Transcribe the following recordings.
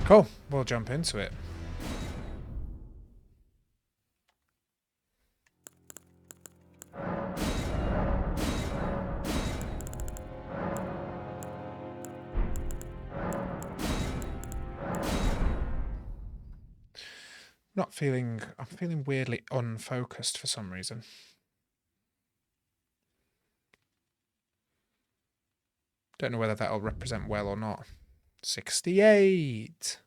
Cool, we'll jump into it. I'm feeling weirdly unfocused for some reason. Don't know whether that'll represent well or not. 68.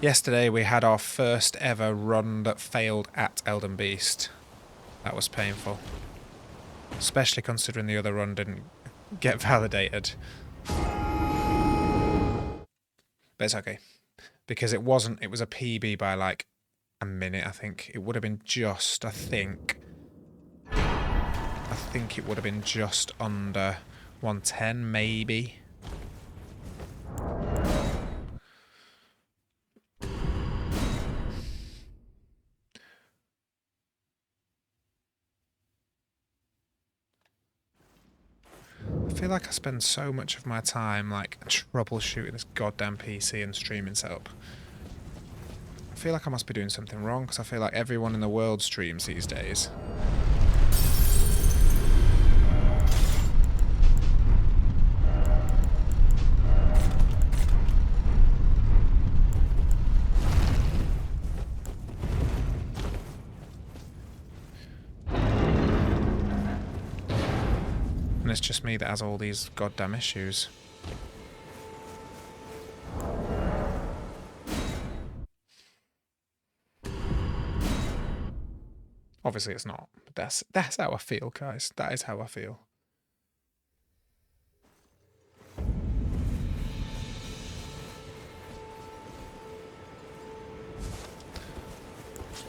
Yesterday we had our first ever run that failed at Elden Beast. That was painful. Especially considering the other run didn't get validated. But it's okay. Because it was a PB by like a minute, I think. It would have been just, I think it would have been just under 110, maybe. I feel like I spend so much of my time like troubleshooting this goddamn PC and streaming setup. I feel like I must be doing something wrong because I feel like everyone in the world streams these days. And it's just me that has all these goddamn issues. Obviously it's not, but that's how I feel, guys. That is how I feel.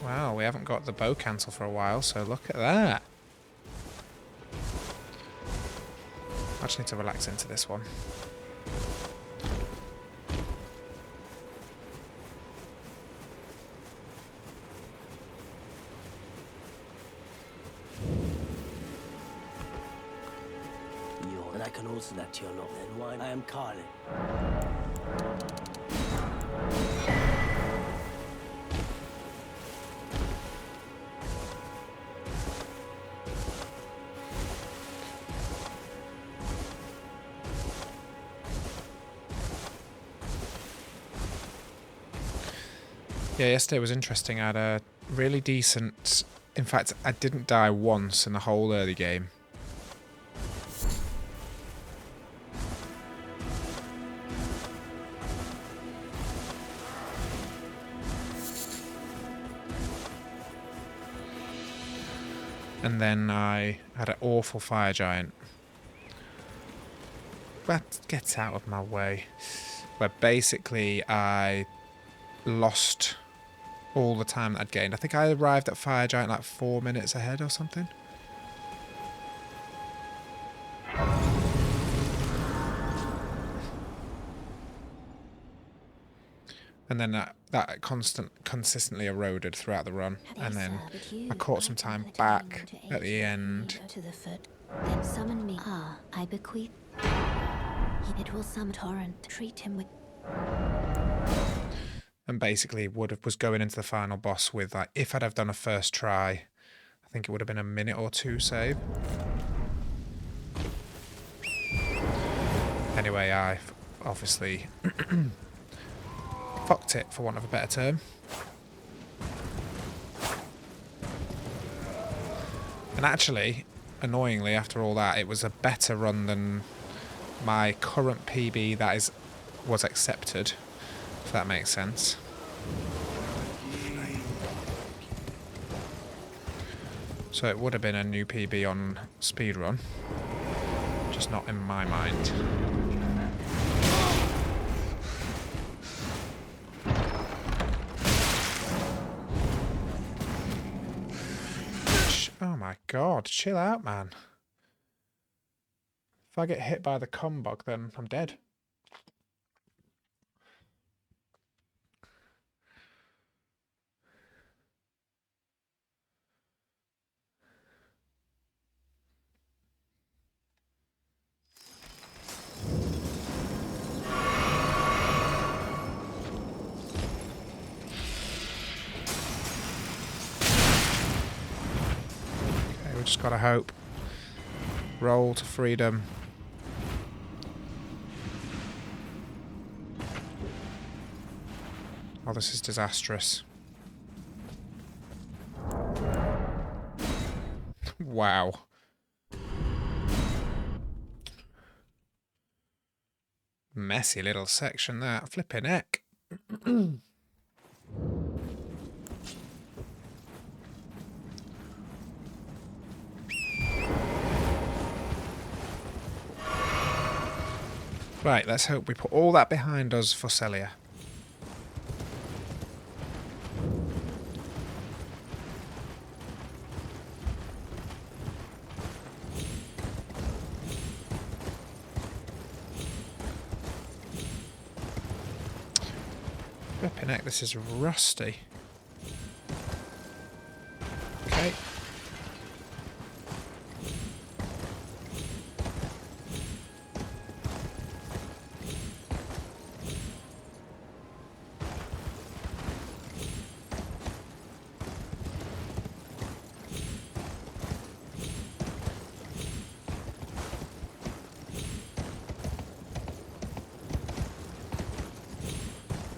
Wow, we haven't got the bow cancel for a while, so look at that. I just need to relax into this one. And I can also that you're not then wine. I am Carly. Yeah, yesterday was interesting. I had a really decent... In fact, I didn't die once in the whole early game. And then I had an awful fire giant. That gets out of my way. Where basically I lost all the time that I'd gained. I think I arrived at fire giant like 4 minutes ahead or something. And then that consistently eroded throughout the run. And then I caught some time back at the end. Then summon me. Ah, I bequeath. It will some torrent. Treat him with. And basically was going into the final boss with, like, if I'd have done a first try, I think it would have been a minute or two save. Anyway, I obviously fucked it, for want of a better term. And actually, annoyingly, after all that, it was a better run than my current PB that was accepted, if that makes sense. So it would have been a new PB on Speedrun, just not in my mind. God, chill out, man. If I get hit by the combog, then I'm dead. Okay, we just gotta hope. Roll to freedom. Oh, this is disastrous. Wow. Messy little section there. Flipping heck. Right, let's hope we put all that behind us for Celia. Flipping heck, this is rusty. Okay.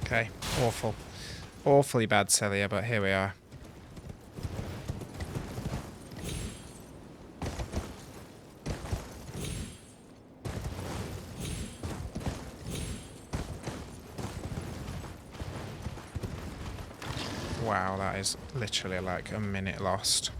Okay, awful. Awfully bad, Celia, but here we are. Wow, that is literally like a minute lost.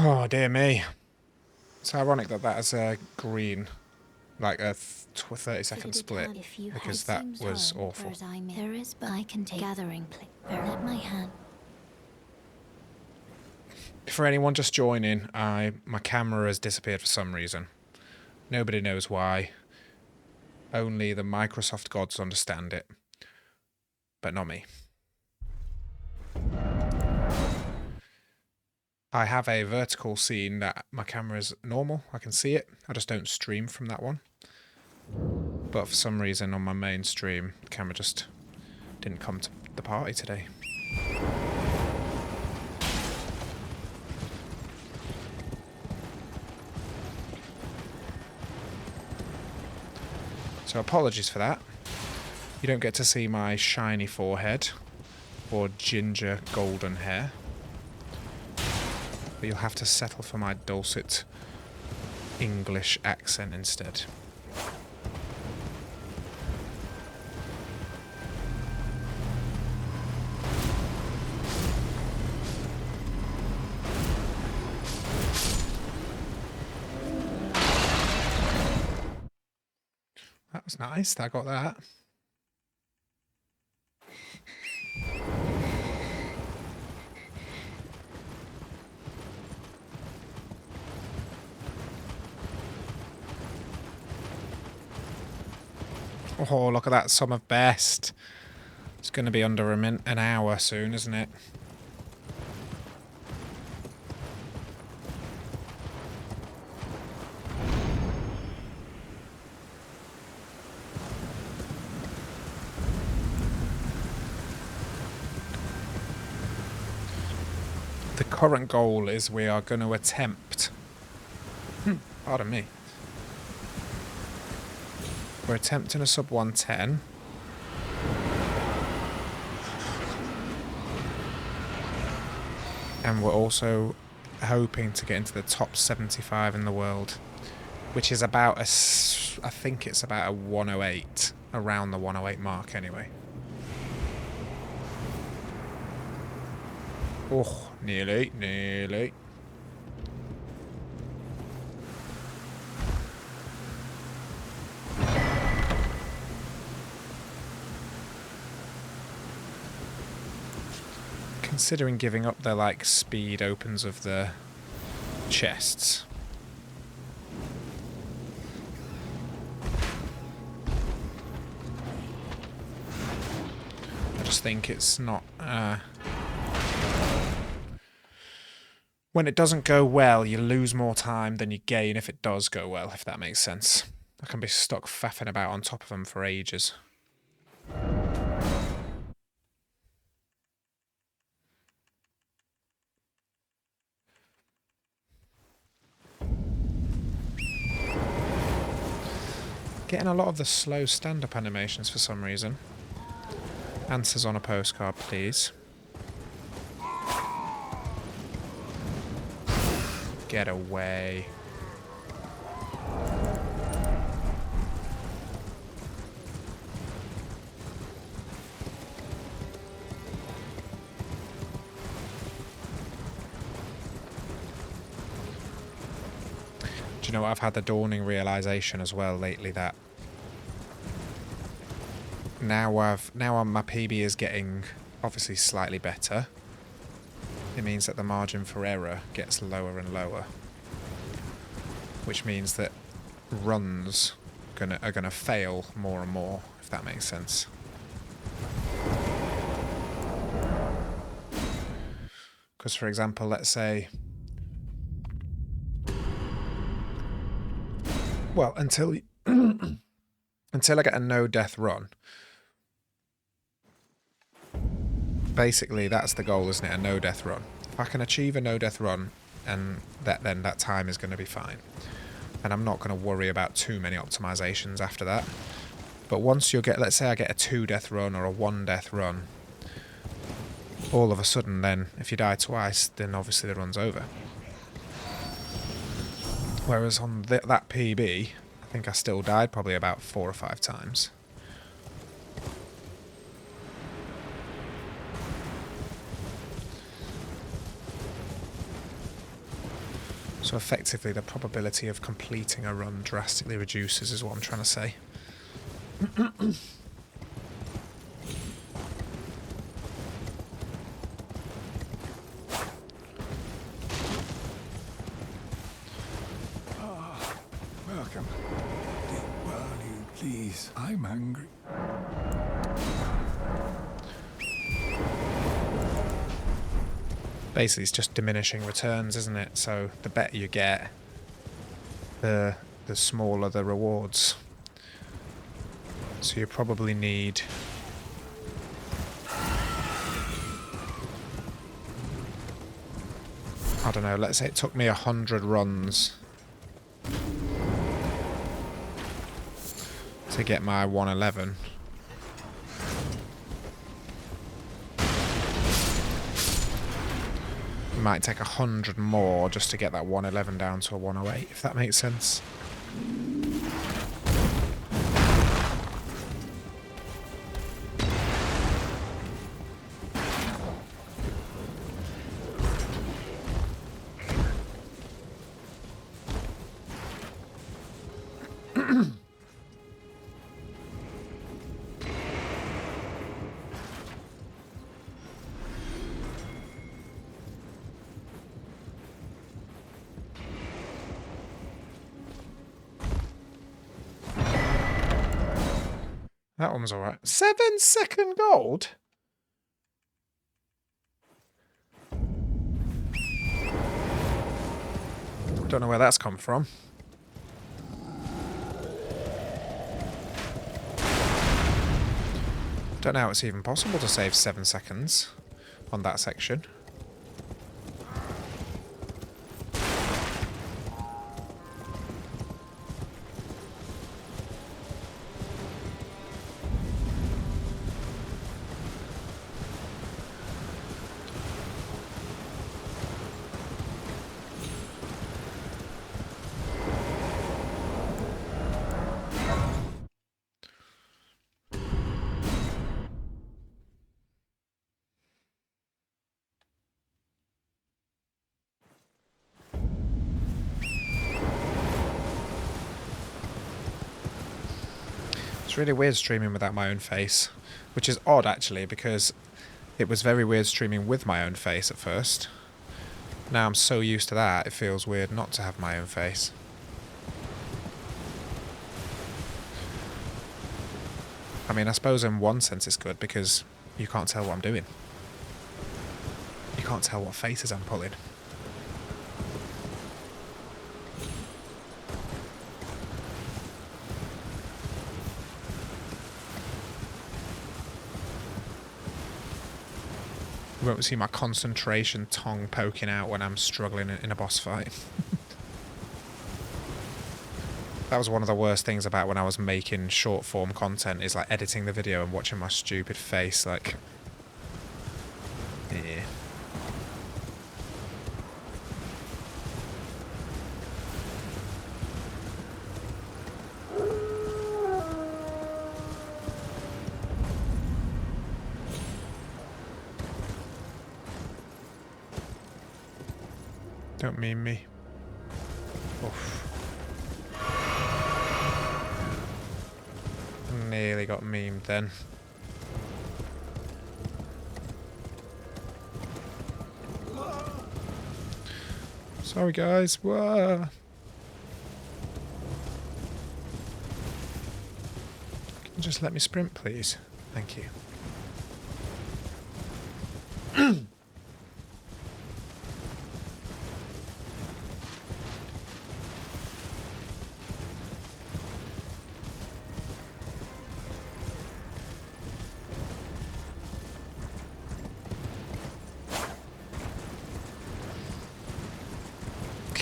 Oh, dear me. It's ironic that that is a green, like a 30-second split, because that was awful. There is, but I can take gathering place. Let my hand. For anyone just joining, my camera has disappeared for some reason. Nobody knows why. Only the Microsoft gods understand it. But not me. I have a vertical scene that my camera is normal. I can see it. I just don't stream from that one. But for some reason on my main stream, the camera just didn't come to the party today. So apologies for that. You don't get to see my shiny forehead or ginger golden hair. But you'll have to settle for my dulcet English accent instead. That was nice, I got that. Oh, look at that sum of best. It's going to be under an hour soon, isn't it? The current goal is we are going to attempt... pardon me. We're attempting a sub 110. And we're also hoping to get into the top 75 in the world, which is about I think it's about a 108, around the 108 mark anyway. Oh, nearly. considering giving up the, like, speed opens of the chests. I just think it's not... when it doesn't go well, you lose more time than you gain if it does go well, if that makes sense. I can be stuck faffing about on top of them for ages. Getting a lot of the slow stand-up animations for some reason. Answers on a postcard, please. Get away. Do you know what? I've had the dawning realization as well lately that now my PB is getting obviously slightly better. It means that the margin for error gets lower and lower, which means that runs are gonna fail more and more, if that makes sense. Because, for example, let's say, well, until until I get a no-death run, basically that's the goal, isn't it? A no-death run. If I can achieve a no-death run, and then that time is going to be fine, and I'm not going to worry about too many optimizations after that. But once you get, let's say I get a 2-death run or a 1-death run, all of a sudden then, if you die twice, then obviously the run's over. Whereas on that PB, I think I still died probably about 4 or 5 times. So effectively the probability of completing a run drastically reduces, is what I'm trying to say. Welcome. Well, you please. I'm hungry. Basically, it's just diminishing returns, isn't it? So the better you get, the smaller the rewards. So you probably need... I don't know, let's say it took me 100 runs to get my 111. It might take 100 more just to get that 111 down to a 108, if that makes sense. That one was alright. 7-second gold? Don't know where that's come from. Don't know how it's even possible to save 7 seconds on that section. It's really weird streaming without my own face, which is odd actually, because It was very weird streaming with my own face at first. Now I'm so used to that, it feels weird not to have my own face. I mean, I suppose in one sense it's good because you can't tell what I'm doing. You can't tell what faces I'm pulling. You won't see my concentration tongue poking out when I'm struggling in a boss fight. That was one of the worst things about when I was making short form content, is like editing the video and watching my stupid face, like... Yeah. Don't meme me. Oof. Nearly got memed then. Sorry guys. Whoa. Can you just let me sprint, please? Thank you.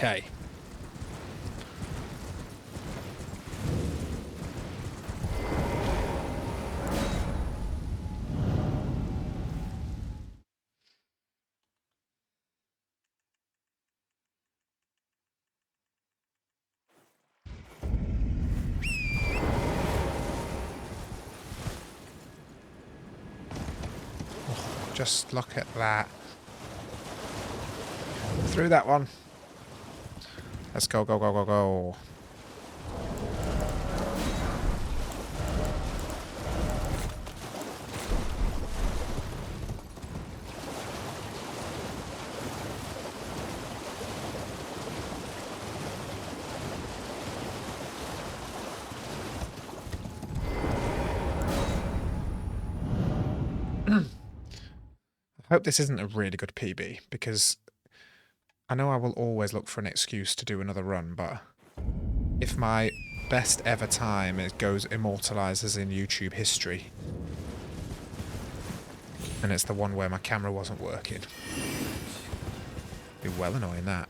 Okay. Oh, just look at that. Through that one. Let's go, go, go, go, go. I hope this isn't a really good PB, because I know I will always look for an excuse to do another run, but if my best ever time goes immortalizes in YouTube history, and it's the one where my camera wasn't working, it'd be well annoying that.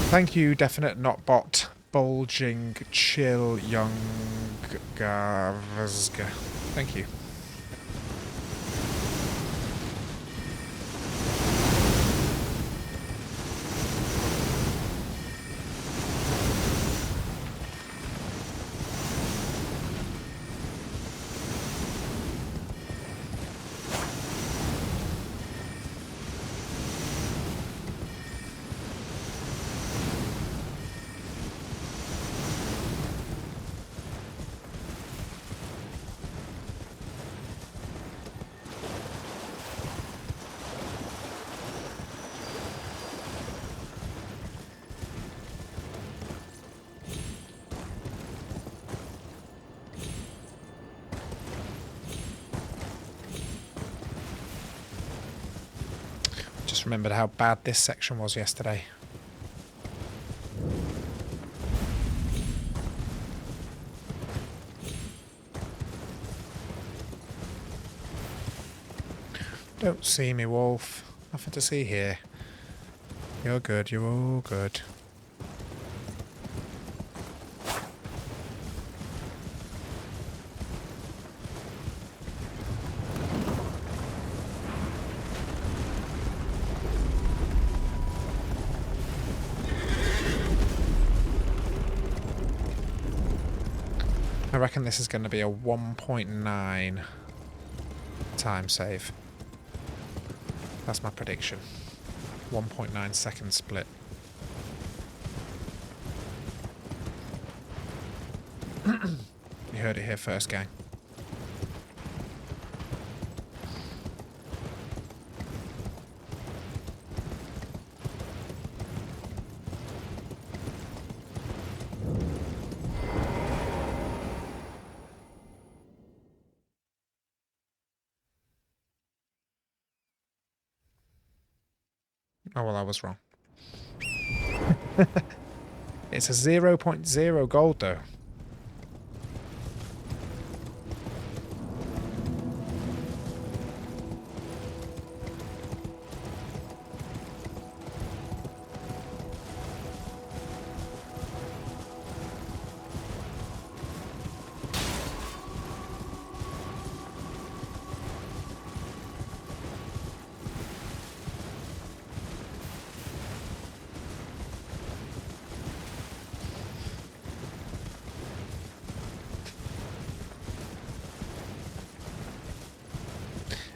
Thank you, definite not bot, bulging, chill, young, gavzga. Thank you. Just remembered how bad this section was yesterday. Don't see me, Wolf. Nothing to see here. You're good, you're all good. I reckon this is going to be a 1.9 time save. That's my prediction. 1.9 second split. You heard it here first, gang. Oh, well, I was wrong. It's a 0.0 gold, though.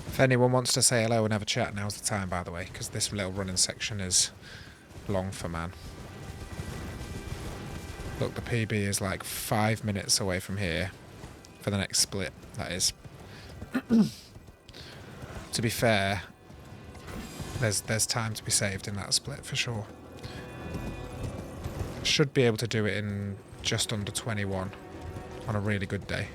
If anyone wants to say hello and have a chat, now's the time, by the way, because this little running section is long for man. Look, the PB is like 5 minutes away from here for the next split, that is. To be fair, there's time to be saved in that split for sure. Should be able to do it in just under 21 on a really good day.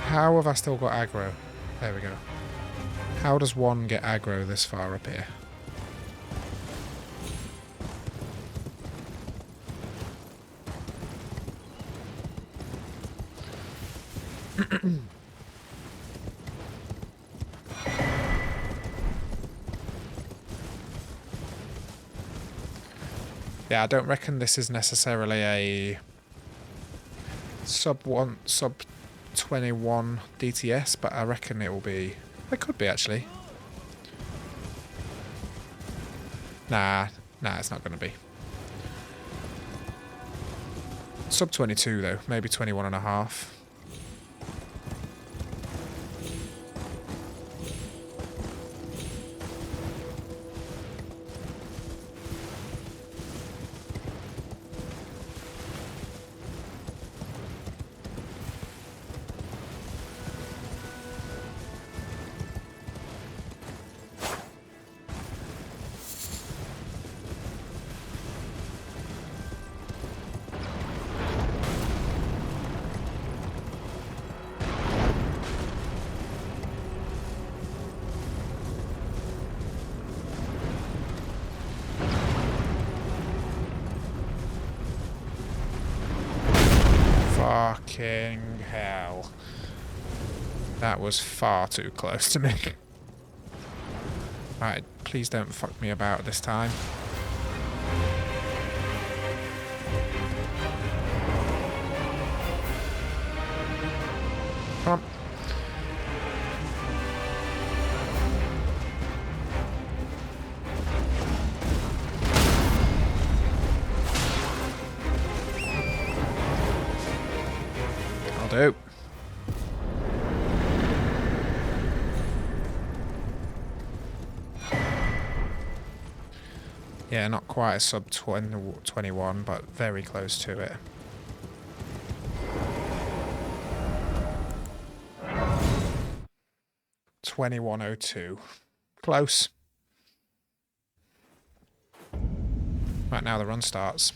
How have I still got aggro? There we go. How does one get aggro this far up here? Yeah, I don't reckon this is necessarily a sub 21 DTS, but I reckon it will be. It could be actually. Nah, it's not going to be. Sub 22 though, maybe 21 and a half. Fucking hell. That was far too close to me. Right, please don't fuck me about this time. Come on. I'll do. Yeah, not quite a sub 21, but very close to it. $21.02. Close. Right, now the run starts.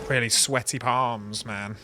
Really sweaty palms, man.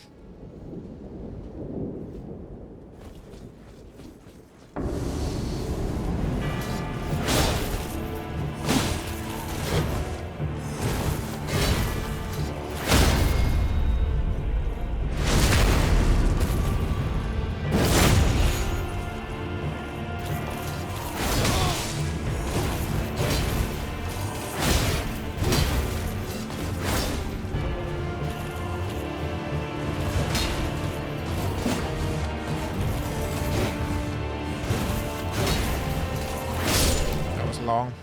Long.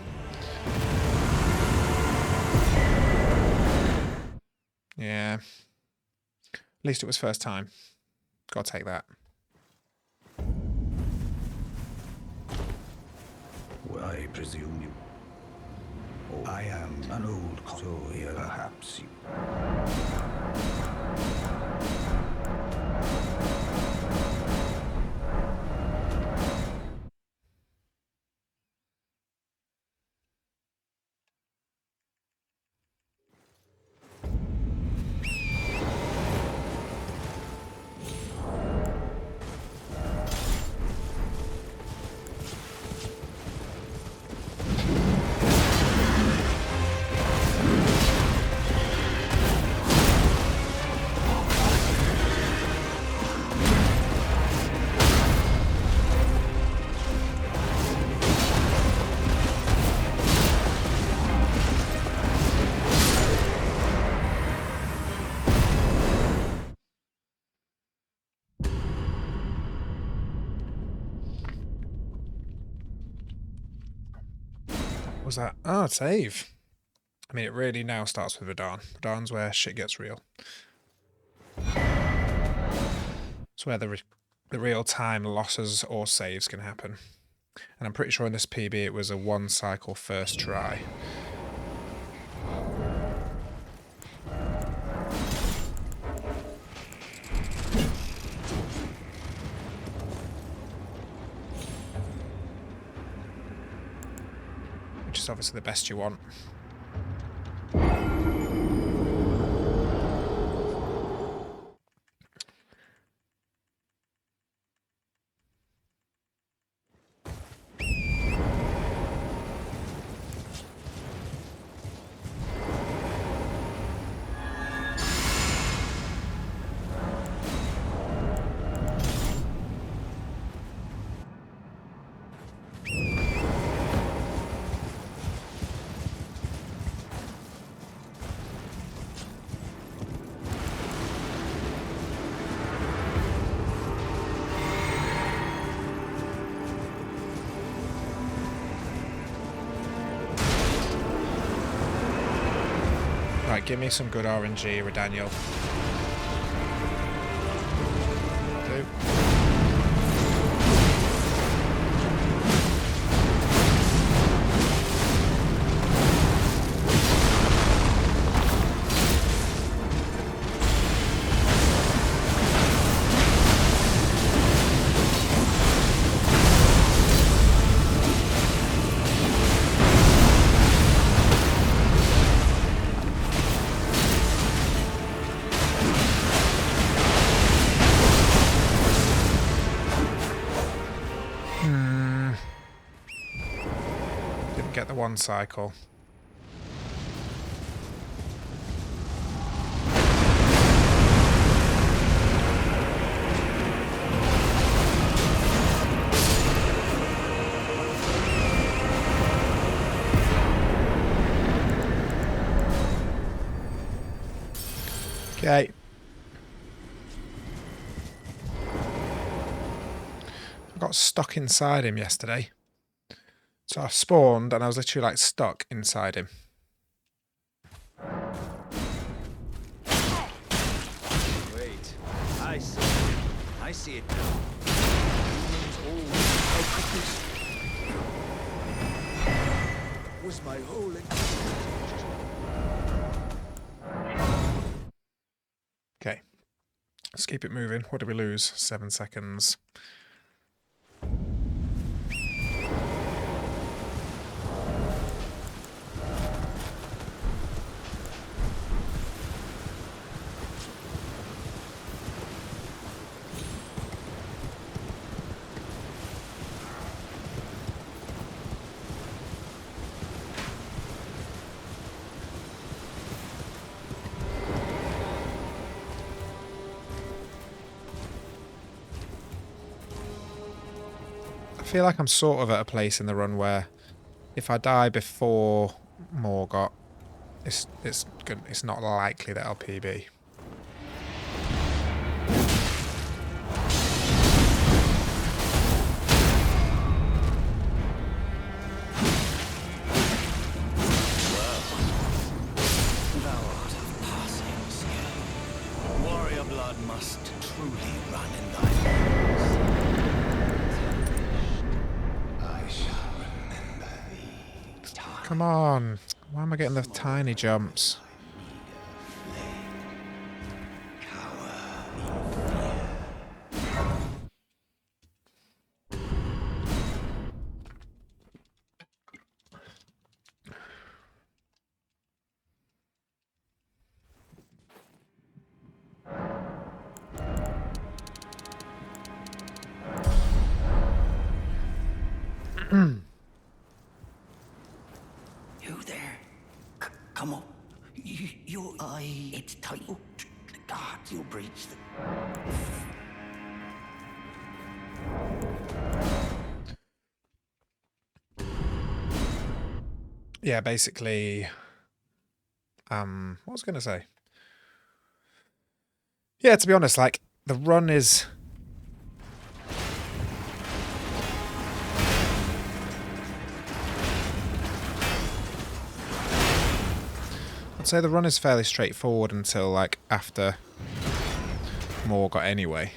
Yeah. At least it was first time. Gotta take that. Well, I presume you. Oh, I am an old so perhaps you. What was that? Oh, save. I mean, it really now starts with Radahn. Radahn's where shit gets real. It's where the real-time losses or saves can happen. And I'm pretty sure in this PB it was a one-cycle first try. Which is obviously the best you want. Right, give me some good RNG, Redaniel. Do. Get the one cycle. Okay. I got stuck inside him yesterday. So I spawned and I was literally like stuck inside him. Wait, I see it. I see it now. Was my whole Okay. Let's keep it moving. What did we lose? 7 seconds. feel like I'm sort of at a place in the run where if I die before Morgott, it's not likely that I'll PB. Thou art of passing skill. Warrior blood must truly run in thy veins. I shall remember thee. Come on. Why am I getting the tiny jumps? You there? Come up. You, it's tight. Oh, the guards, you'll breach the... Yeah, basically, what was I going to say? Yeah, to be honest, like, the run is... I'd say the run is fairly straightforward until, like, after Morgott anyway.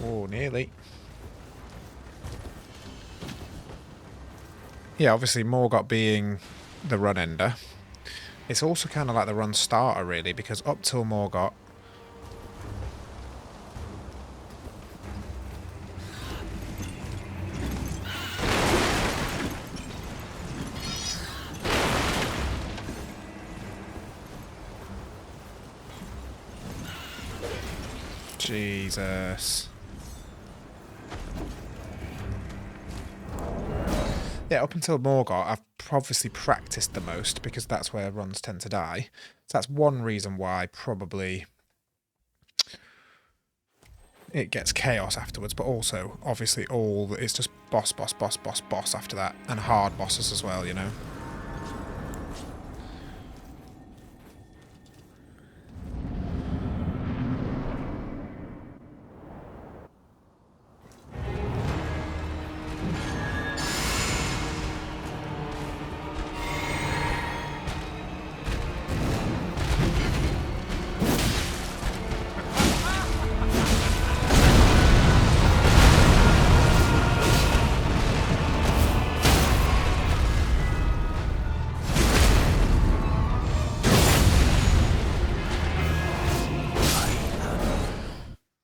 Oh, nearly. Yeah, obviously Morgott being the run ender. It's also kind of like the run starter, really, because up till Morgott, Jesus. Yeah, up until Morgott, I've obviously practiced the most because that's where runs tend to die. So that's one reason why probably it gets chaos afterwards, but also, obviously, it's just boss after that, and hard bosses as well, you know?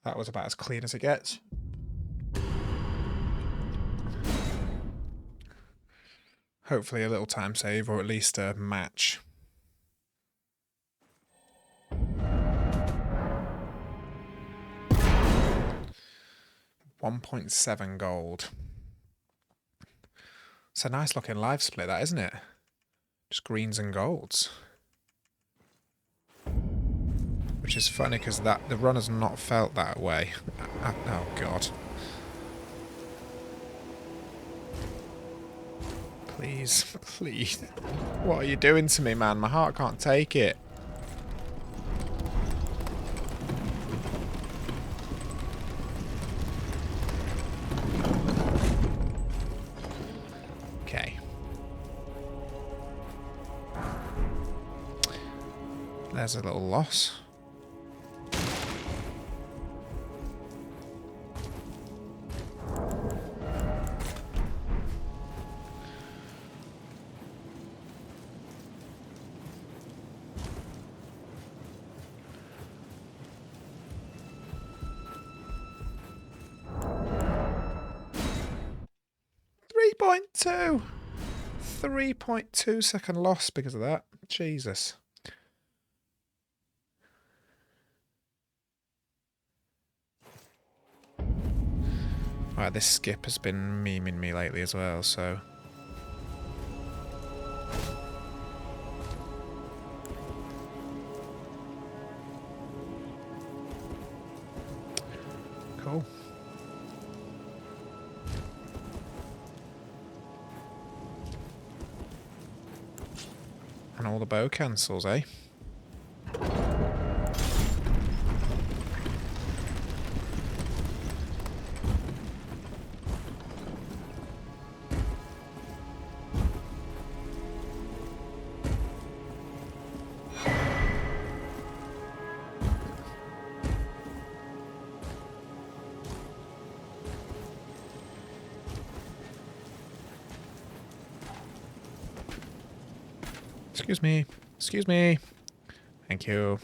That was about as clean as it gets. Hopefully a little time save, or at least a match. $1.7 gold. It's a nice looking live split, that, isn't it? Just greens and golds. Which is funny because the run has not felt that way. Oh god. Please, please. What are you doing to me, man? My heart can't take it. Okay. There's a little loss. .2 3.2 second loss because of that. Jesus. Right, this skip has been memeing me lately as well, so... Cool. And all the bow cancels, eh? Excuse me. Excuse me. Thank you.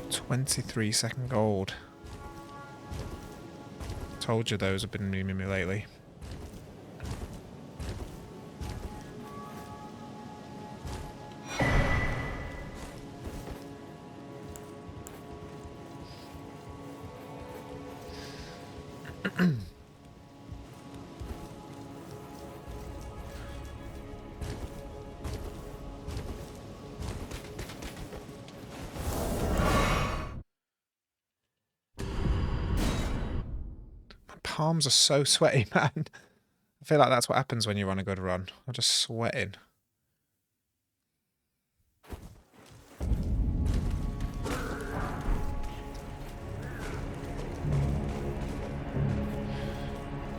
$23 gold. Told you those have been memeing me lately. Palms are so sweaty, man. I feel like that's what happens when you're on a good run. I'm just sweating.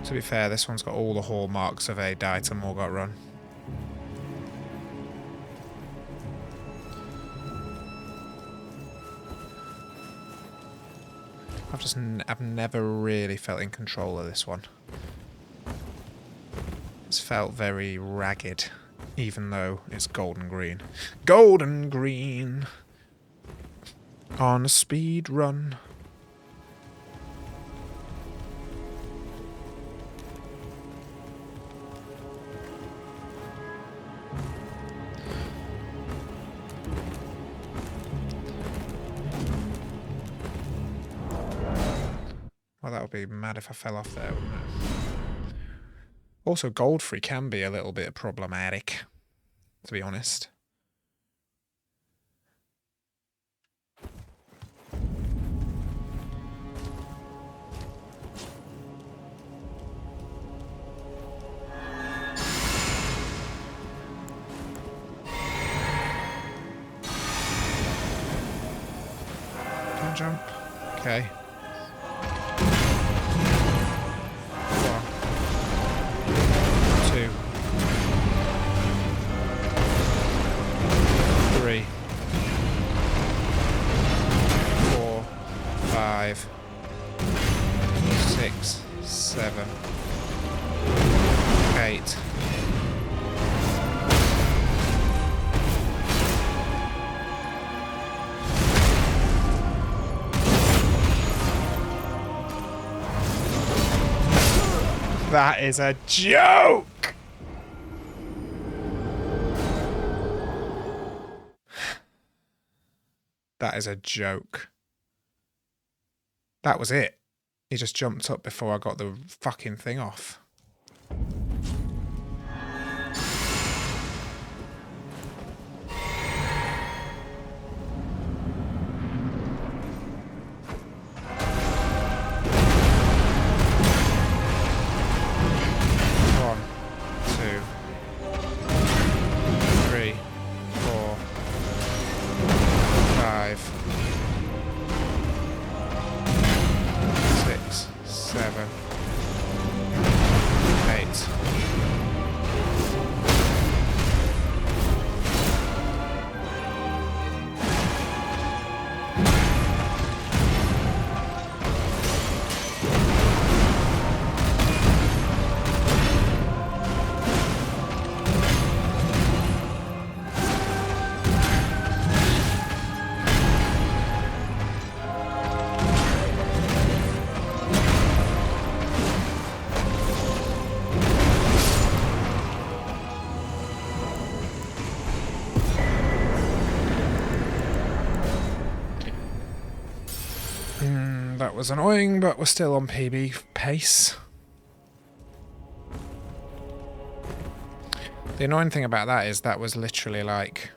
To be fair, this one's got all the hallmarks of a die to Morgott run. I've never really felt in control of this one. It's felt very ragged, even though it's golden green. Golden green! On a speed run. Well, that would be mad if I fell off there, wouldn't it? Also, Goldfree can be a little bit problematic, to be honest. Don't jump. Okay. Six, 7, 8. That is a joke! That is a joke. That was it. He just jumped up before I got the fucking thing off. One, 2, 3, 4, 5. 7, 8. That was annoying, but we're still on PB pace. The annoying thing about that is that was literally like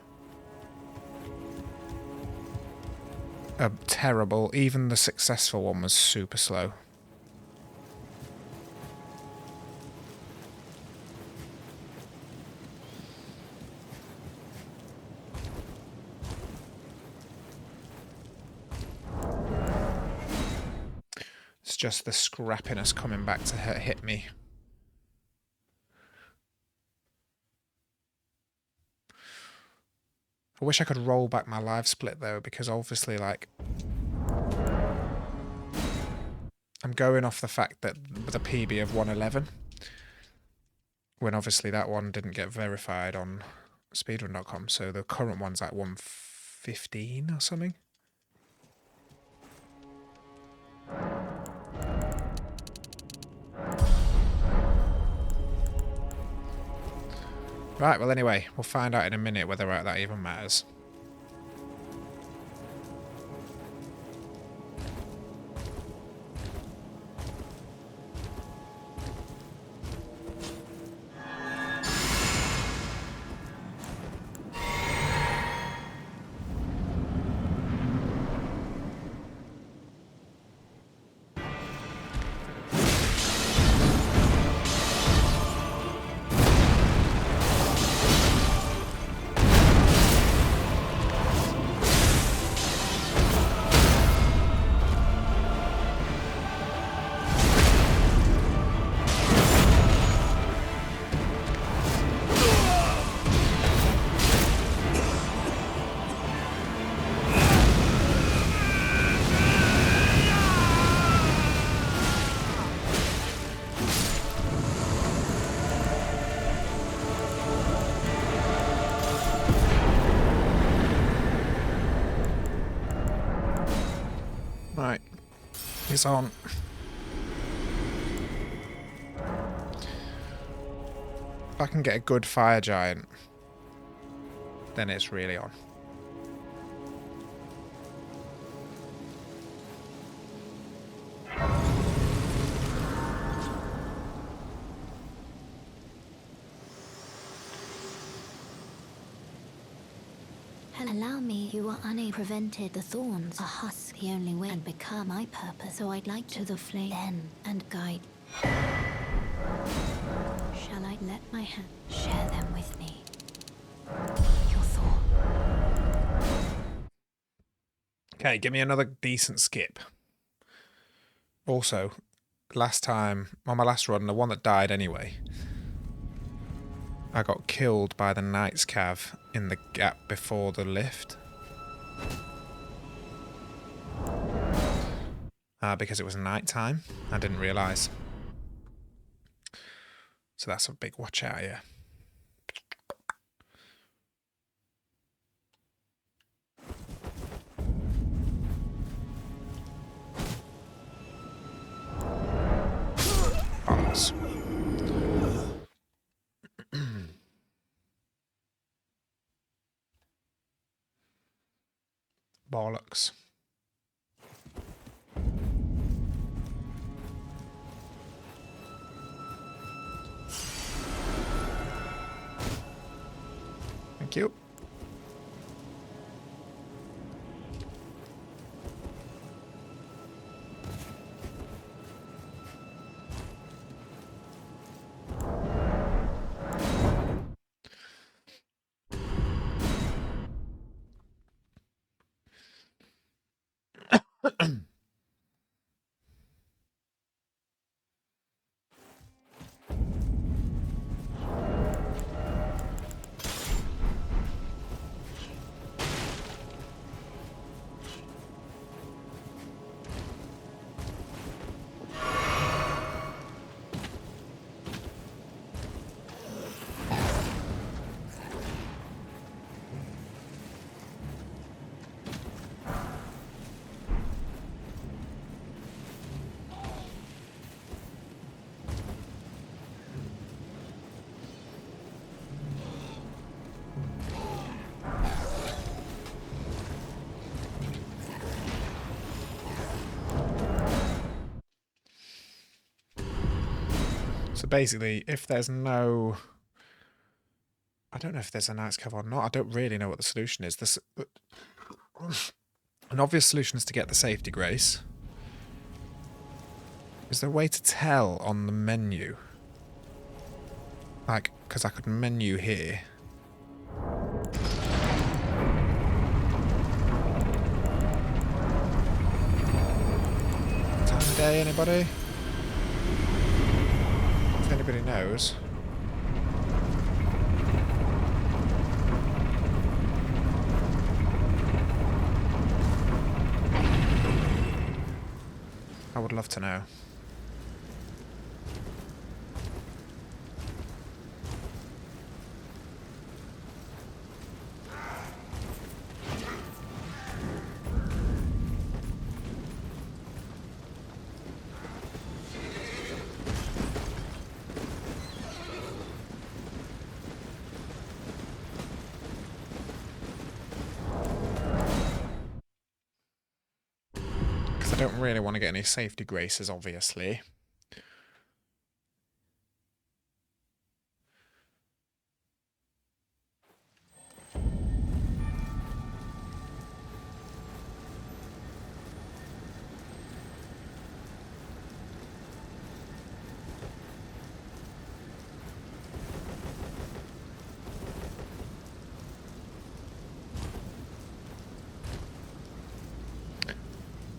a terrible, even the successful one was super slow. It's just the scrappiness coming back to hit me. I wish I could roll back my live split though, because obviously, like, I'm going off the fact that with a PB of 111, when obviously that one didn't get verified on speedrun.com, so the current one's like 115 or something. Right, well anyway, we'll find out in a minute whether that even matters. Right, he's on. If I can get a good fire giant, then it's really on. Allow me, you are unable prevented the thorns. A husk, the only way and become my purpose. So I'd like to the flame then and guide. Shall I let my hand share them with me? Your thought. Okay, give me another decent skip. Also, last time, on my last run, the one that died anyway, I got killed by the Knight's Cav in the gap before the lift. Because it was night time. I didn't realise. So that's a big watch out here. Bollocks. Bollocks. Thank you. So basically, if there's no... I don't know if there's a Knight's Cave or not. I don't really know what the solution is. An obvious solution is to get the safety grace. Is there a way to tell on the menu? Like, because I could menu here. Time of day, anybody? If anybody knows. I would love to know. I don't really want to get any safety graces, obviously.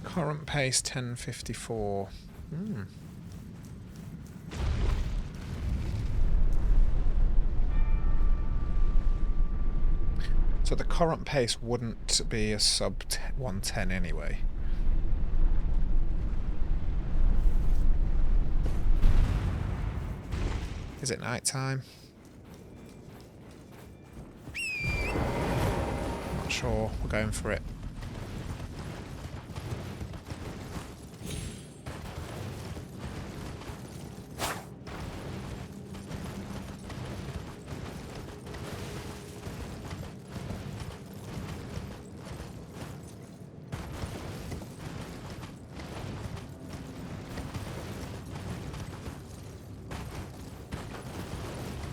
Current pace 10:54. So the current pace wouldn't be a sub 110 anyway. Is it night time? Not sure. We're going for it.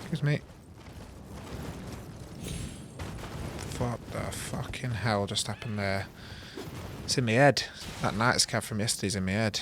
Excuse me. What the fucking hell just happened there? It's in my head. That Knight's Cave from yesterday's in my head.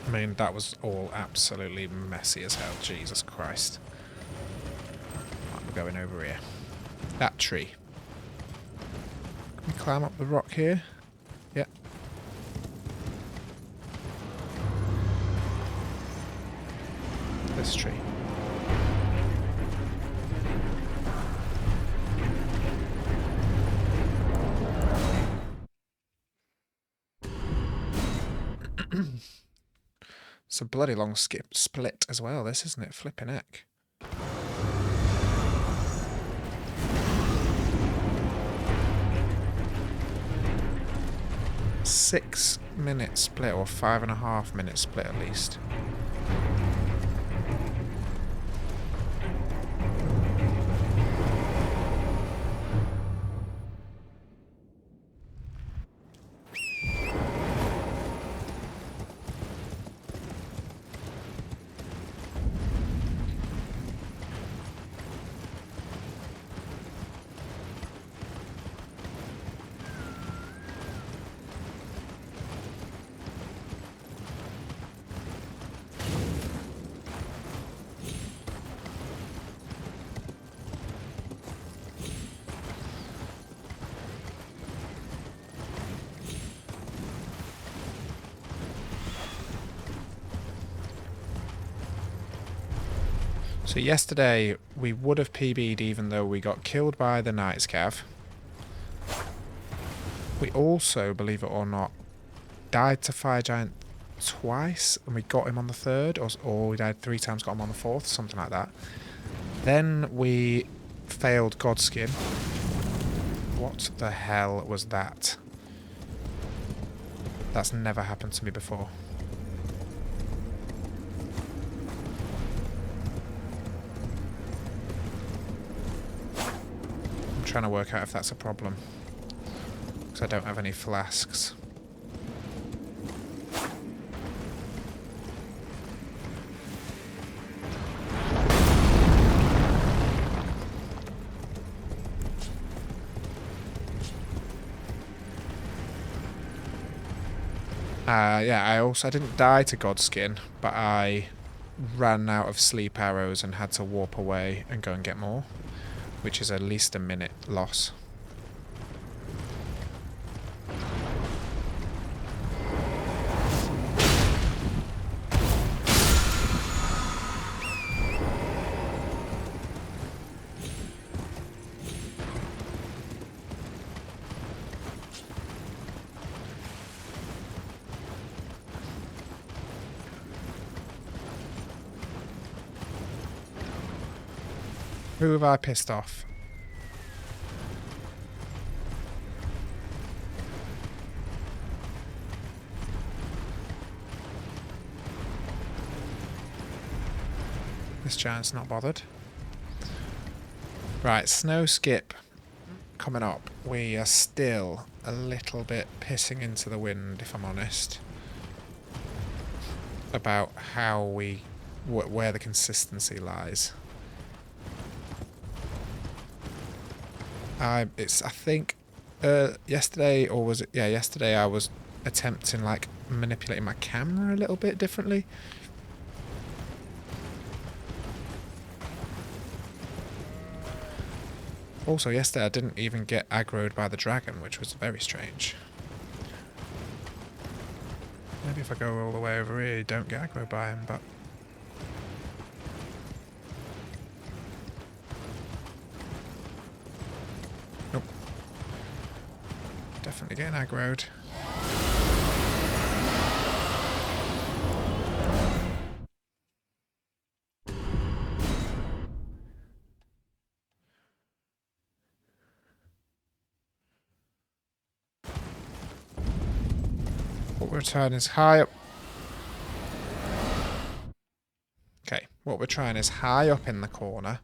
I mean, that was all absolutely messy as hell. Jesus Christ. Right, we're going over here. That tree. Can we climb up the rock here? Yep. This tree. It's a bloody long split as well, this, isn't it? Flipping heck. Six-minute split, or 5.5-minute split at least. So yesterday we would have PB'd even though we got killed by the Knight's Cave. We also, believe it or not, died to Fire Giant twice and we got him on the third, or we died 3 times, got him on the fourth, something like that. Then we failed Godskin. What the hell was that? That's never happened to me before. I'm trying to work out if that's a problem, because I don't have any flasks. Yeah, I didn't die to Godskin, but I ran out of sleep arrows and had to warp away and go and get more, which is at least a minute loss. Who have I pissed off? This giant's not bothered. Right, snow skip coming up. We are still a little bit pissing into the wind, if I'm honest, about how where the consistency lies. I think yesterday, or was it? Yeah, yesterday I was attempting like manipulating my camera a little bit differently. Also, yesterday I didn't even get aggroed by the dragon, which was very strange. Maybe if I go all the way over here, you don't get aggroed by him, but... Nope. Definitely getting aggroed. What we're trying is high up. Okay, what we're trying is high up in the corner.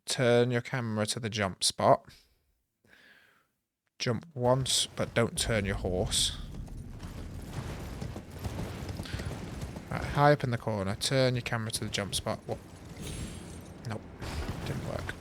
Turn your camera to the jump spot. Jump once, but don't turn your horse. Right, high up in the corner. Turn your camera to the jump spot. What? Nope, didn't work.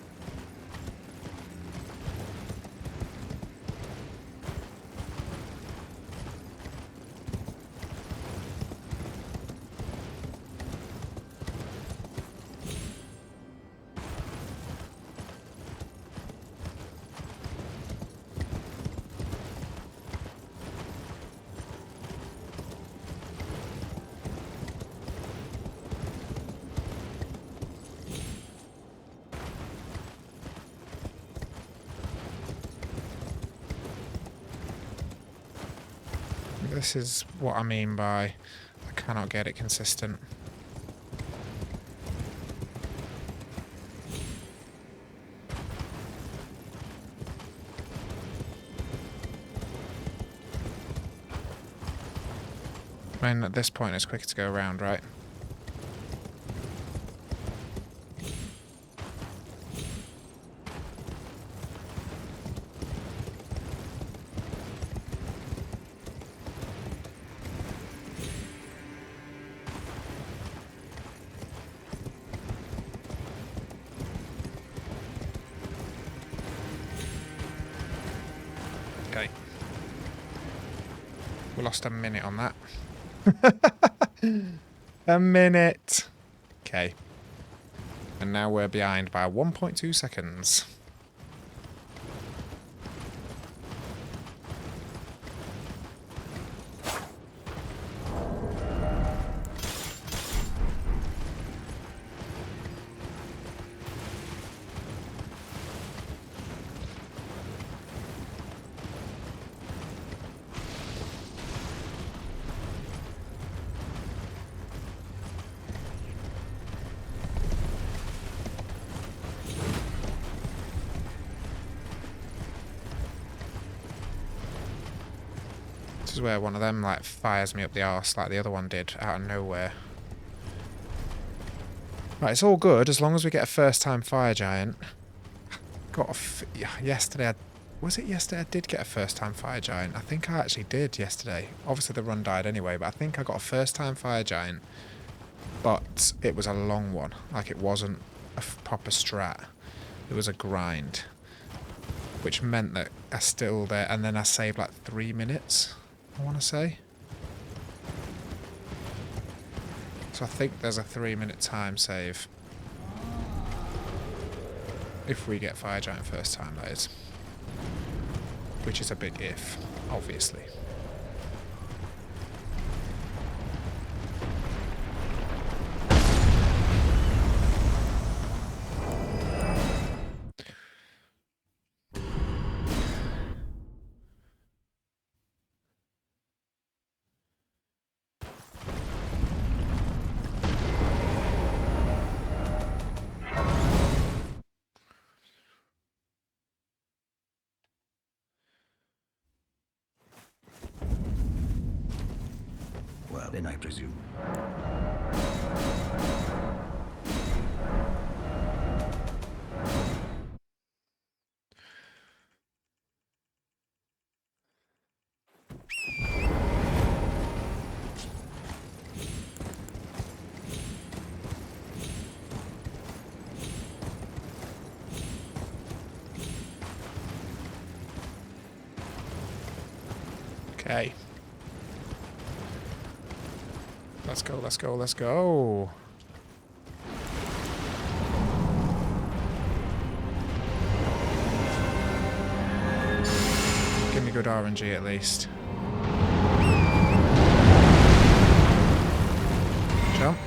This is what I mean by I cannot get it consistent. I mean, at this point it's quicker to go around, right? Okay. We lost a minute on that. A minute. Okay. And now we're behind by 1.2 seconds. is where one of them like fires me up the arse like the other one did out of nowhere. Right, it's all good as long as we get a first time fire giant. Yesterday, was it yesterday I did get a first time fire giant? I think I actually did yesterday. Obviously the run died anyway, but I think I got a first time fire giant. But it was a long one. Like, it wasn't a proper strat. It was a grind. Which meant that I still there, and then I saved like 3 minutes, I want to say. So I think there's a 3-minute time save. If we get fire giant first time, that is. Which is a big if, obviously. Well, then I presume. Okay. Let's go, let's go, let's go. Give me good RNG at least. Jump.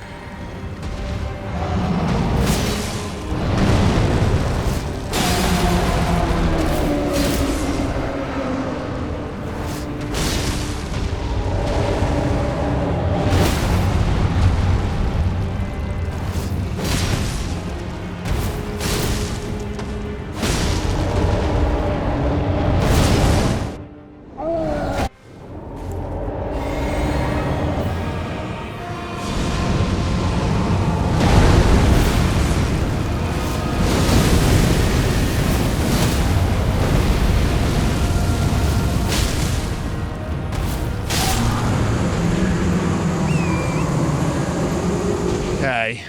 Okay.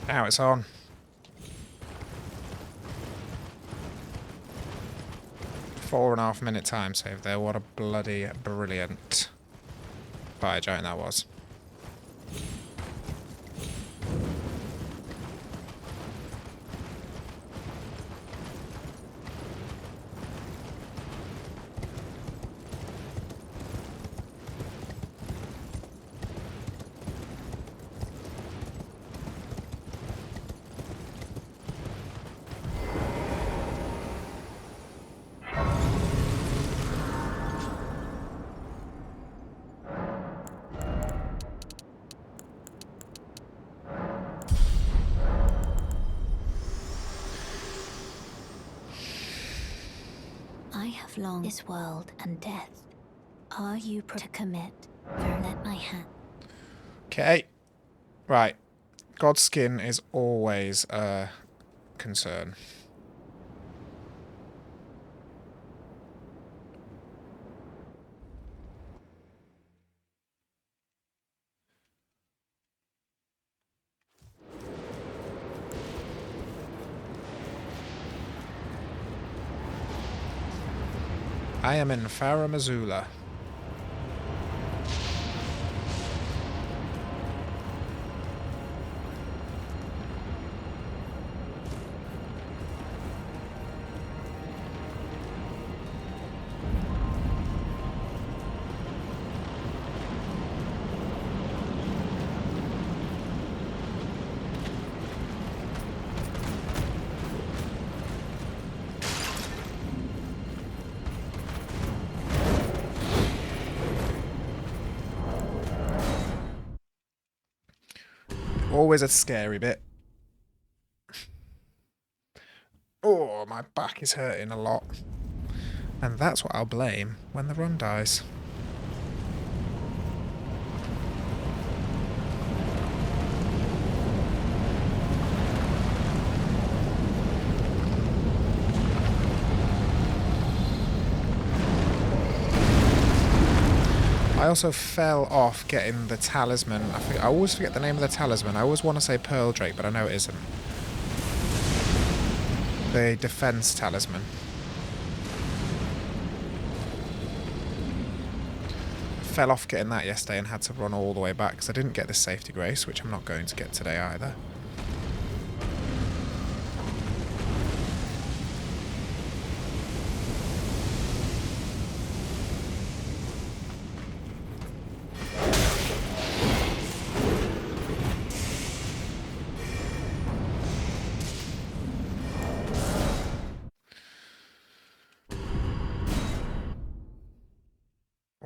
Now it's on. Four and a half minute time save there. What a bloody brilliant fire giant that was. I have longed this world and death. Are you to commit? Let my hand. Okay. Right. God's skin is always a concern. I am in Farah Missoula. always a scary bit. Oh, my back is hurting a lot. And that's what I'll blame when the run dies. I also fell off getting the talisman. I always forget the name of the talisman. I always want to say Pearl Drake, but I know it isn't. The defense talisman. I fell off getting that yesterday and had to run all the way back because I didn't get the safety grace, which I'm not going to get today either.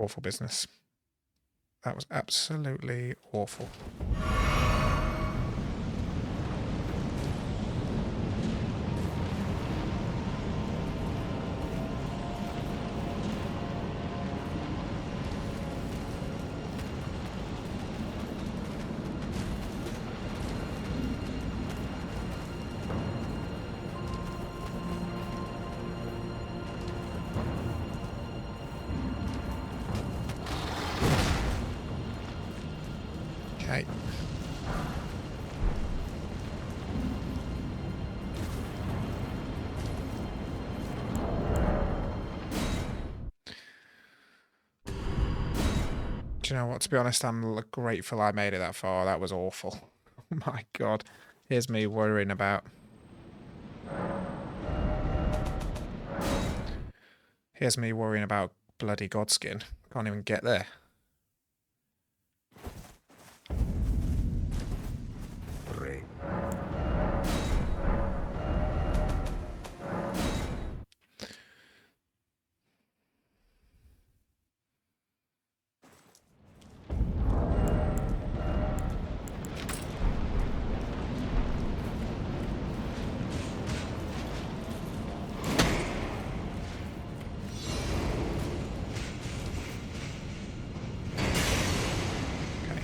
Awful business. That was absolutely awful. Okay. Do you know what? To be honest, I'm grateful I made it that far. That was awful. Oh my god. Here's me worrying about... Here's me worrying about bloody Godskin. Can't even get there. Pray. Okay.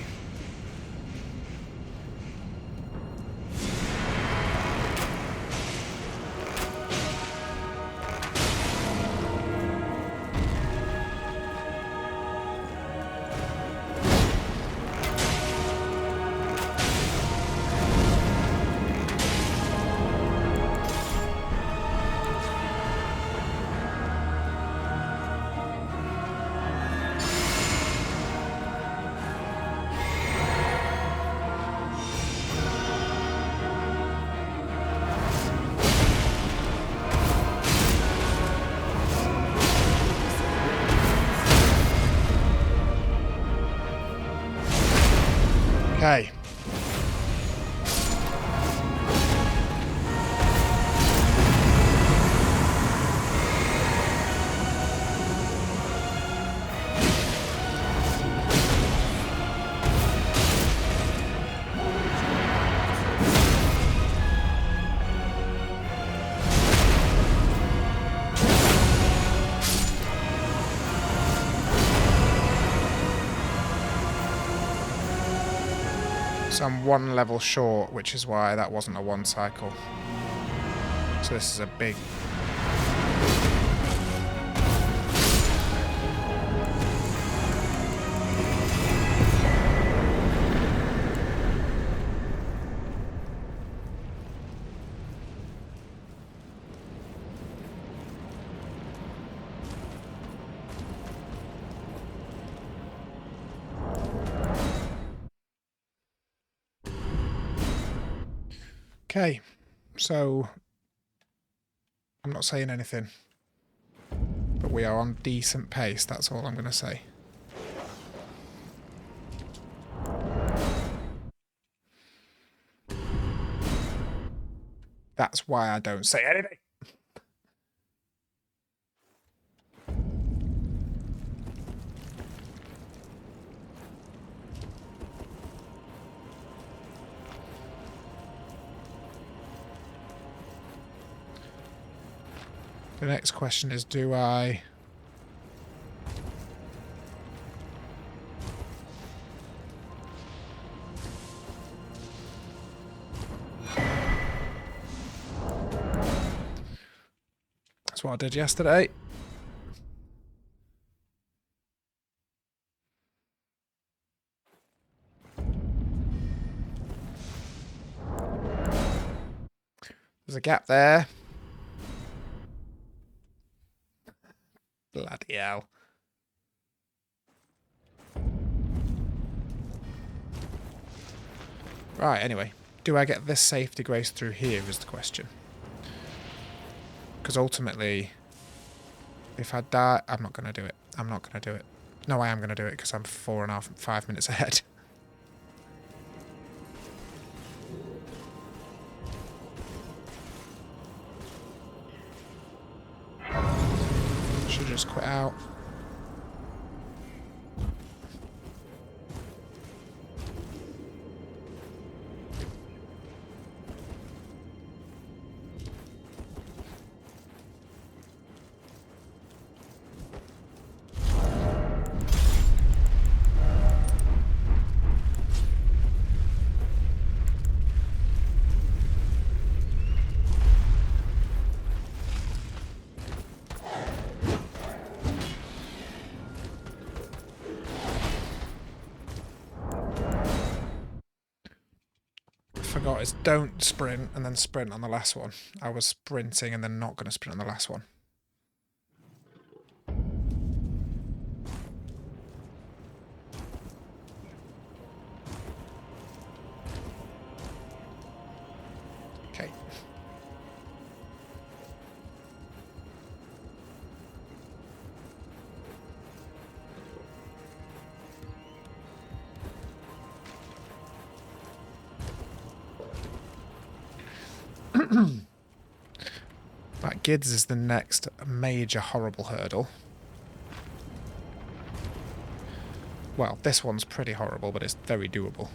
Okay. So I'm one level short, which is why that wasn't a one cycle. So this is a big... Okay, so I'm not saying anything, but we are on decent pace, that's all I'm going to say. That's why I don't say anything. The next question is, do I... That's what I did yesterday. There's a gap there. Bloody hell. Right, anyway. Do I get this safety grace through here is the question. Because ultimately, if I die... I'm not going to do it. I'm not going to do it. No, I am going to do it because I'm 5 minutes ahead. Should just quit out. Forgot is don't sprint and then sprint on the last one. I was sprinting and then not going to sprint on the last one. Okay. Right, Gids is the next major horrible hurdle. Well, this one's pretty horrible, but it's very doable.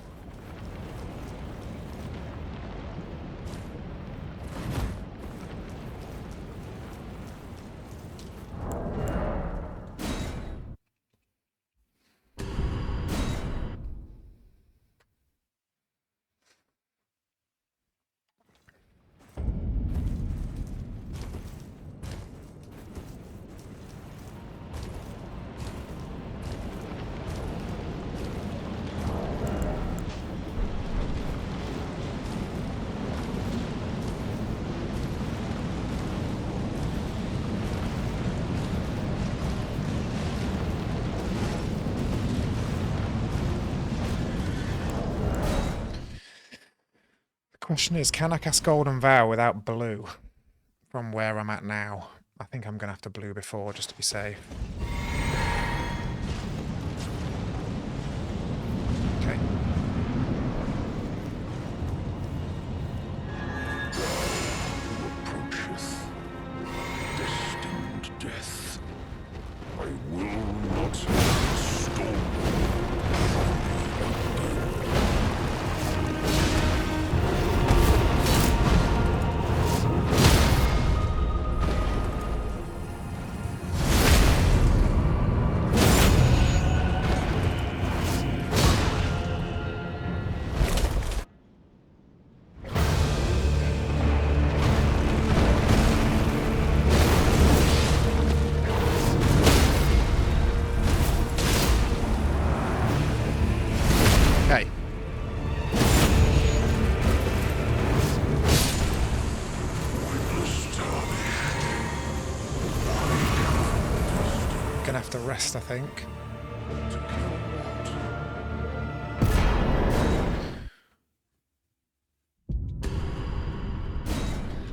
Question is, can I cast Golden Vow without blue from where I'm at now? I think I'm going to have to blue before just to be safe. Okay. Approacheth destined death. I will not stone. Okay. Gonna have to rest, I think.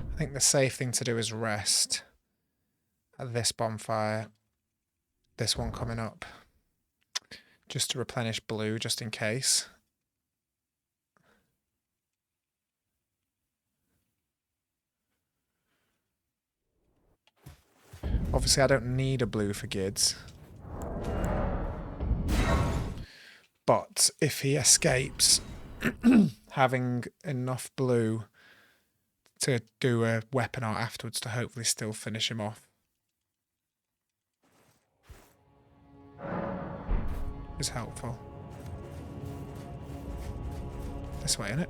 I think the safe thing to do is rest at this bonfire. This one coming up. Just to replenish blue, just in case. Obviously, I don't need a blue for Gids. But if he escapes, having enough blue to do a weapon art afterwards to hopefully still finish him off. Is helpful. This way, innit?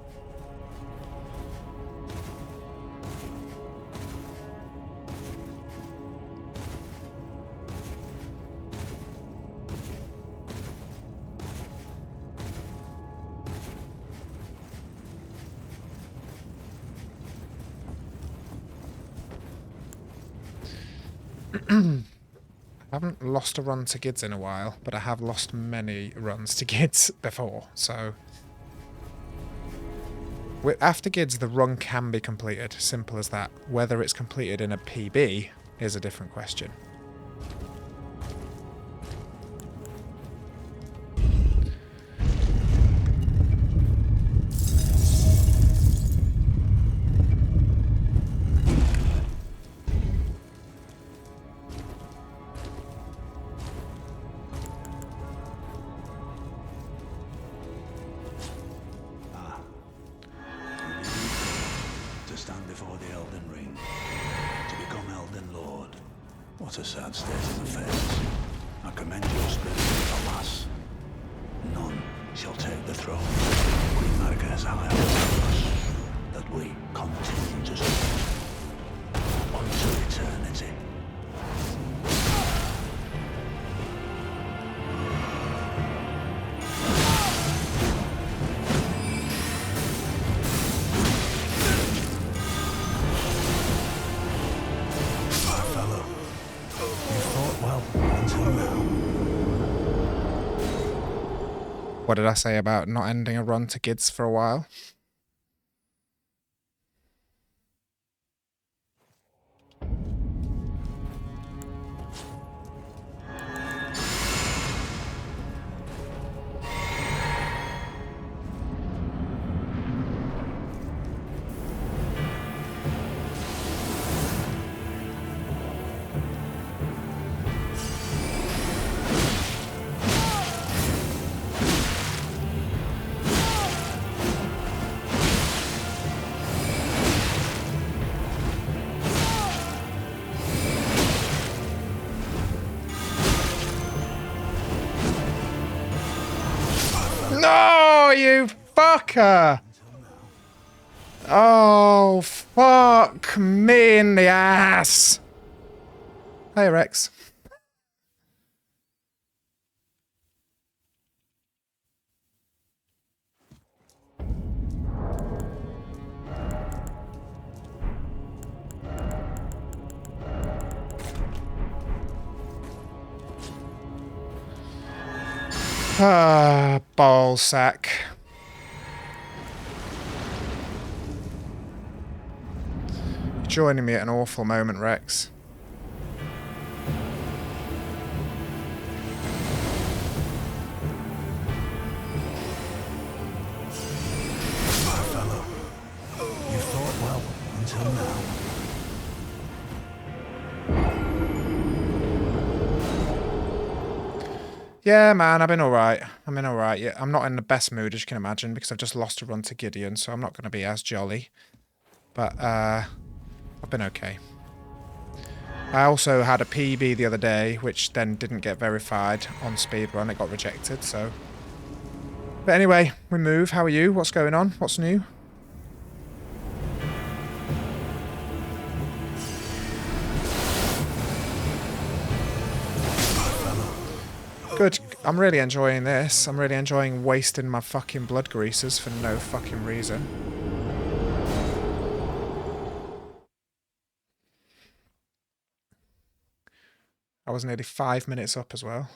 I haven't lost a run to Gids in a while, but I have lost many runs to Gids before, so... After Gids, the run can be completed, simple as that. Whether it's completed in a PB is a different question. To stand before the Elden Ring, to become Elden Lord. What a sad state of affairs. I commend your spirit, alas. None shall take the throne. Queen Marika's high on us, that we continue to serve unto eternity. What did I say about not ending a run to Gids for a while? No, you fucker! Oh, fuck me in the ass! Hey, Rex. Ah, ball sack. Joining me at an awful moment, Rex. My fellow, you fought well until now. Yeah, man, I've been alright. Yeah, I'm not in the best mood, as you can imagine, because I've just lost a run to Gideon, so I'm not going to be as jolly. But, I've been okay. I also had a PB the other day, which then didn't get verified on Speedrun. It got rejected, so... But anyway, we move. How are you? What's going on? What's new? Good. I'm really enjoying this. I'm really enjoying wasting my fucking blood greasers for no fucking reason. I was nearly 5 minutes up as well.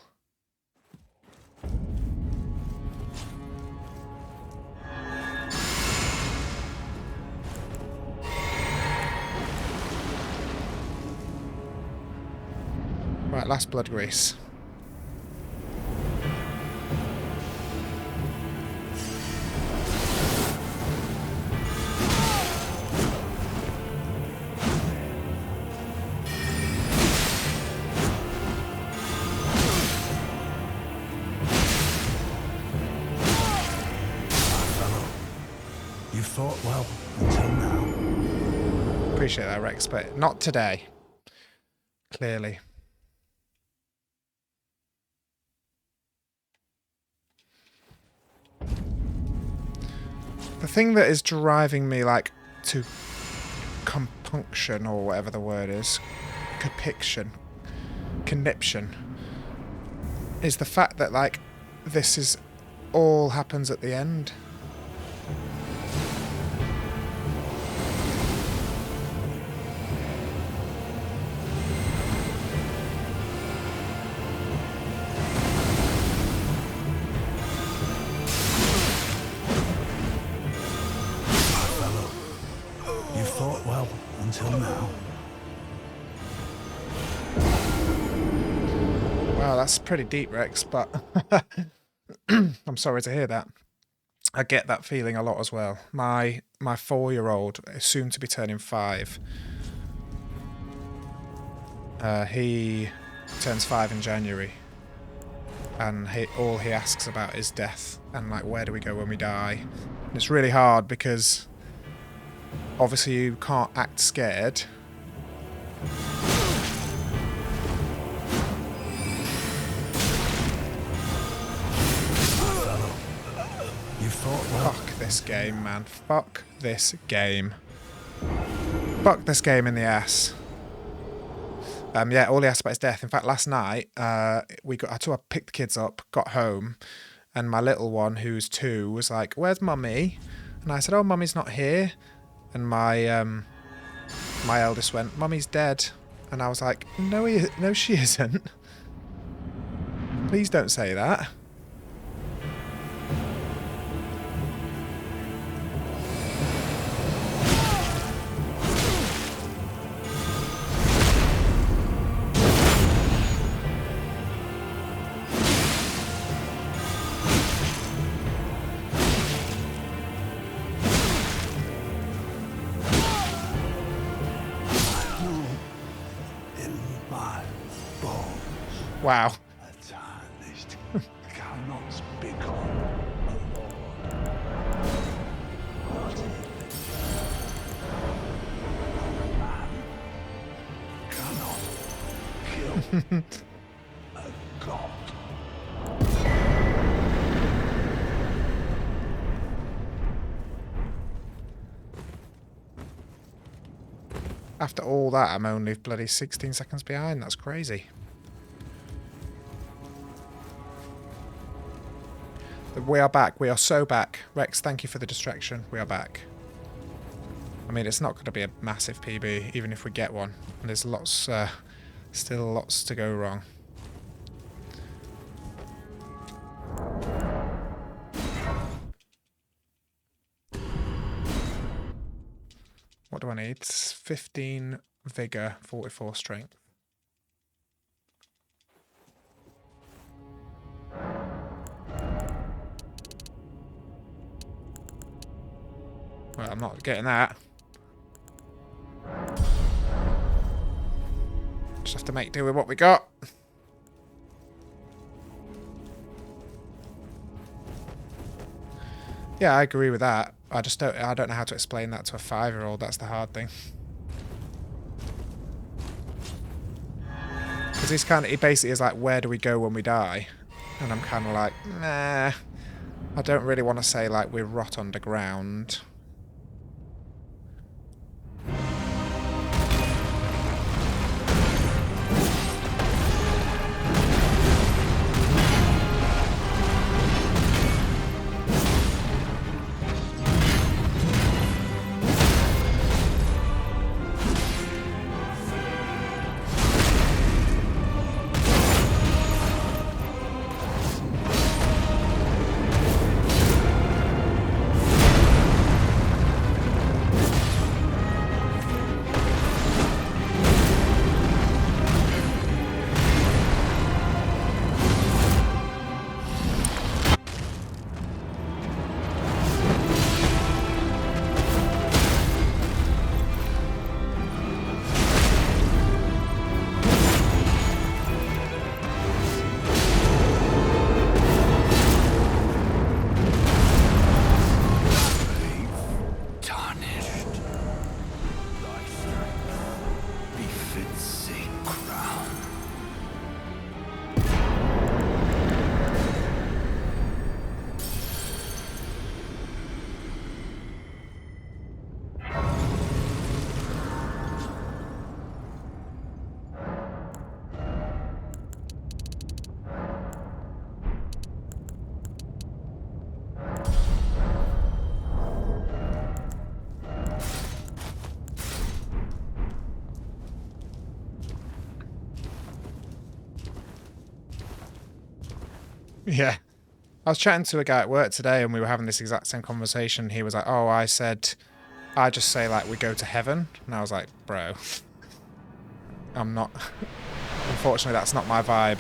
Right, last blood grease. You fought well until now. appreciate that, Rex, but not today. Clearly. The thing that is driving me, like, to compunction, or whatever the word is, conniption, is the fact that, like, this is all happens at the end. You fought well until now. Wow, that's pretty deep, Rex, but I'm sorry to hear that. I get that feeling a lot as well. My 4-year-old is soon to be turning 5. He turns 5 in January, and all he asks about is death and, like, where do we go when we die? And it's really hard because obviously you can't act scared. Fuck this game, man. Fuck this game. Fuck this game in the ass. Yeah, all he asked about is death. In fact, last night, I picked the kids up, got home, and my little one, who's 2, was like, "Where's Mummy?" And I said, "Oh, Mummy's not here." And my my eldest went, "Mummy's dead." And I was like, "No, she isn't. Please don't say that." Wow. A tarnished cannot become a lord. What if a man cannot kill a god? After all that, I'm only bloody 16 seconds behind. That's crazy. We are back. We are so back. Rex, thank you for the distraction. We are back. I mean, it's not going to be a massive PB, even if we get one. And there's lots, still lots to go wrong. What do I need? It's 15 vigor, 44 strength. Well, I'm not getting that. Just have to make do with what we got. Yeah, I agree with that. I don't know how to explain that to a 5-year-old. That's the hard thing. Because he basically is like, where do we go when we die? And I'm kind of like, nah. I don't really want to say like we rot underground. Yeah. I was chatting to a guy at work today and we were having this exact same conversation. He was like, oh, I just say like we go to heaven. And I was like, bro, I'm not. Unfortunately, that's not my vibe.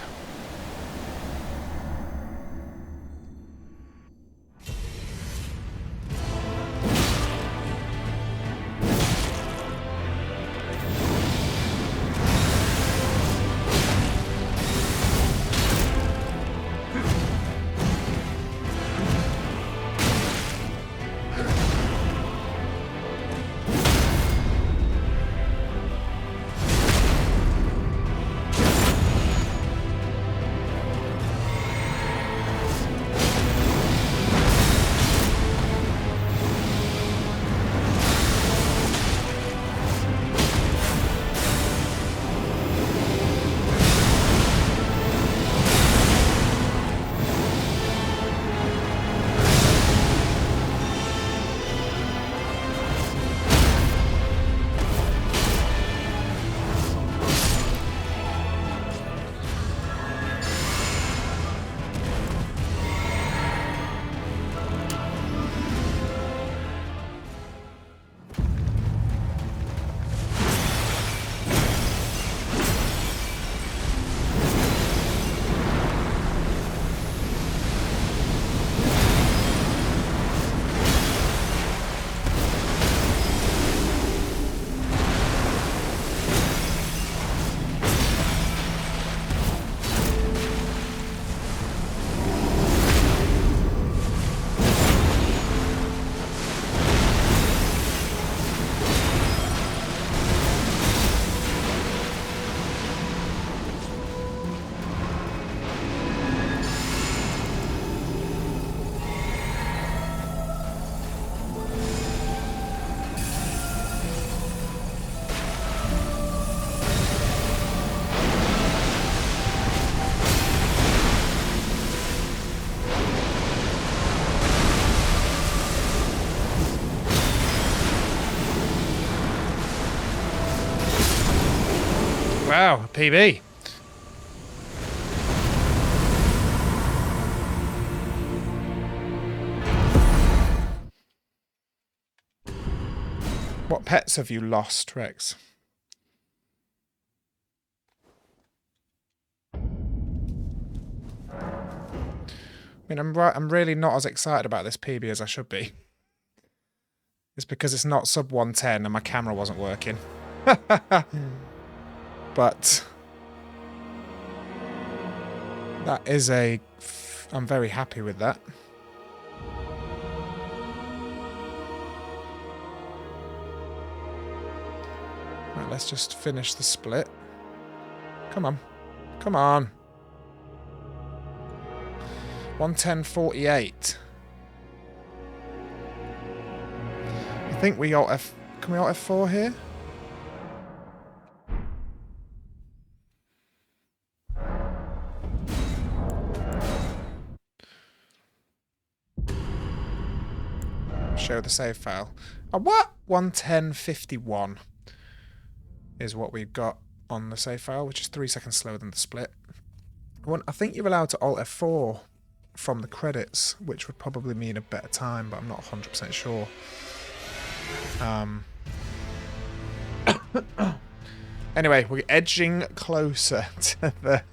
Wow, PB. What pets have you lost, Rex? I mean, I'm really not as excited about this PB as I should be. It's because it's not sub 110 and my camera wasn't working. But that is I'm very happy with that. Right, let's just finish the split. Come on. Come on. 110.48. I think we alt F... Can we alt F4 here? Show the save file. What? 110.51 is what we've got on the save file, which is 3 seconds slower than the split. I think you're allowed to alt F4 from the credits, which would probably mean a better time, but I'm not 100% sure. Anyway, we're edging closer to the